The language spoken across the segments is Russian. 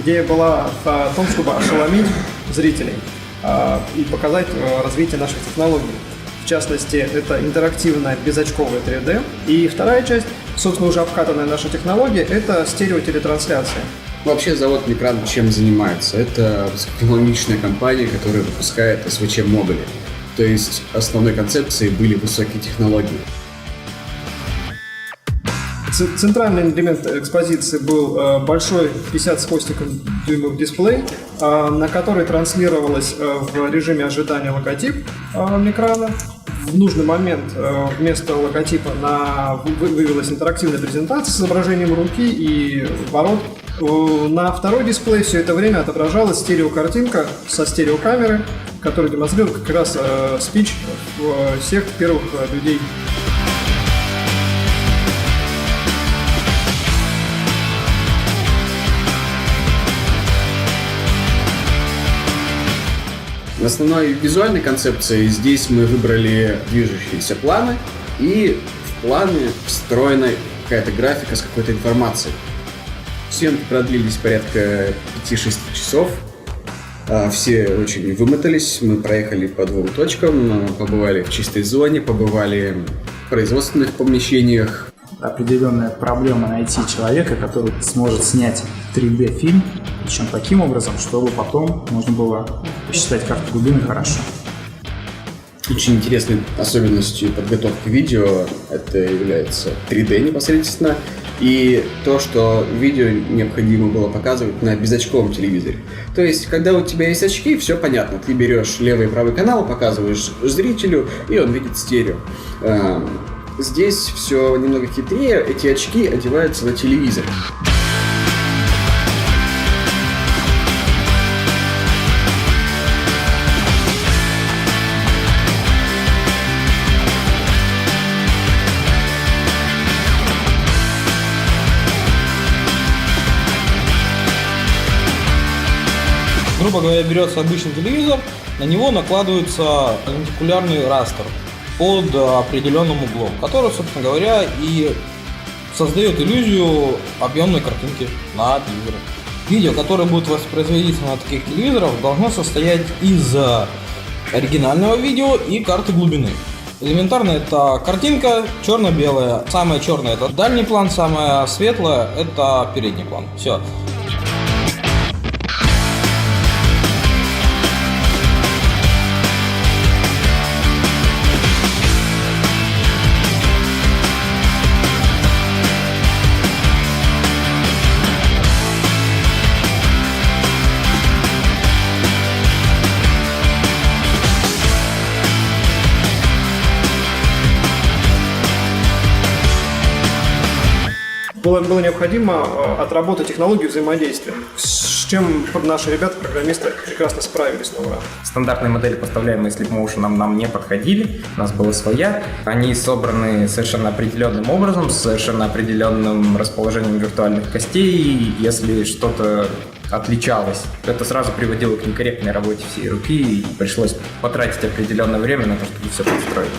Идея была в том, чтобы ошеломить зрителей и показать развитие наших технологий. В частности, это интерактивная безочковая 3D. И вторая часть, собственно, уже обкатанная наша технология, это стереотелетрансляция. Вообще завод Микран чем занимается? Это высокотехнологичная компания, которая выпускает СВЧ-модули. То есть основной концепцией были высокие технологии. Центральный элемент экспозиции был большой 50 с хвостиком дюймов дисплей, на который транслировалось в режиме ожидания логотип Микрана. В нужный момент вместо логотипа вывелась интерактивная презентация с изображением руки и ворот. На второй дисплей все это время отображалась стереокартинка со стереокамеры, которая демонстрирует как раз спич всех первых людей. В основной визуальной концепции здесь мы выбрали движущиеся планы, и в планы встроена какая-то графика с какой-то информацией. Съемки продлились порядка 5-6 часов. Все очень вымотались. Мы проехали по 2 точкам, побывали в чистой зоне, побывали в производственных помещениях. Определенная проблема найти человека, который сможет снять 3D-фильм, причем таким образом, чтобы потом можно было посчитать карту глубины хорошо. Очень интересной особенностью подготовки видео это является 3D непосредственно, и то, что видео необходимо было показывать на безочковом телевизоре. То есть, когда у тебя есть очки, все понятно. Ты берешь левый и правый канал, показываешь зрителю, и он видит стерео. Здесь все немного хитрее, эти очки одеваются на телевизор. Грубо говоря, берется обычный телевизор, на него накладывается лентикулярный растер под определенным углом, который, собственно говоря, и создает иллюзию объемной картинки на телевизоре. Видео, которое будет воспроизводиться на таких телевизорах, должно состоять из оригинального видео и карты глубины. Элементарно это картинка черно-белая. Самая черная это дальний план, самая светлая это передний план. Все. Было необходимо отработать технологию взаимодействия, с чем наши ребята-программисты прекрасно справились на ура. Стандартные модели, поставляемые Sleepmotion, нам не подходили, у нас была своя. Они собраны совершенно определенным образом, с совершенно определенным расположением виртуальных костей, и если что-то отличалось, это сразу приводило к некорректной работе всей руки, и пришлось потратить определенное время на то, чтобы все подстроить.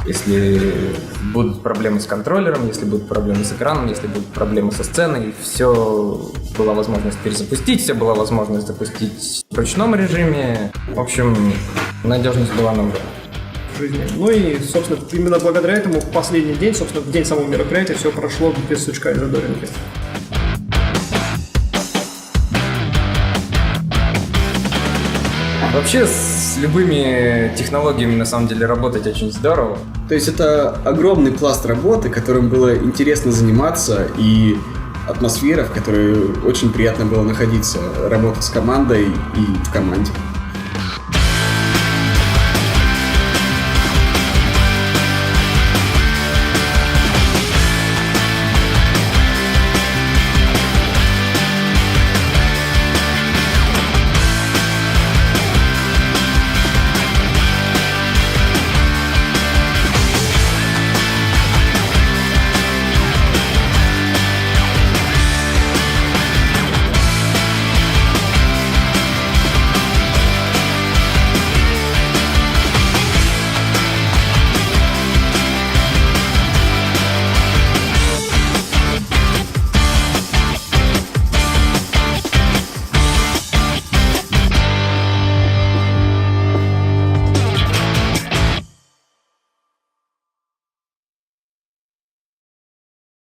Если будут проблемы с контроллером, если будут проблемы с экраном, если будут проблемы со сценой, все была возможность перезапустить, все была возможность запустить в ручном режиме. В общем, надежность была на уровне. Жизни. Ну и, собственно, именно благодаря этому в последний день, собственно, в день самого мероприятия, все прошло без сучка и задоринки. Вообще, с любыми технологиями, на самом деле, работать очень здорово. То есть это огромный пласт работы, которым было интересно заниматься, и атмосфера, в которой очень приятно было находиться, работать с командой и в команде.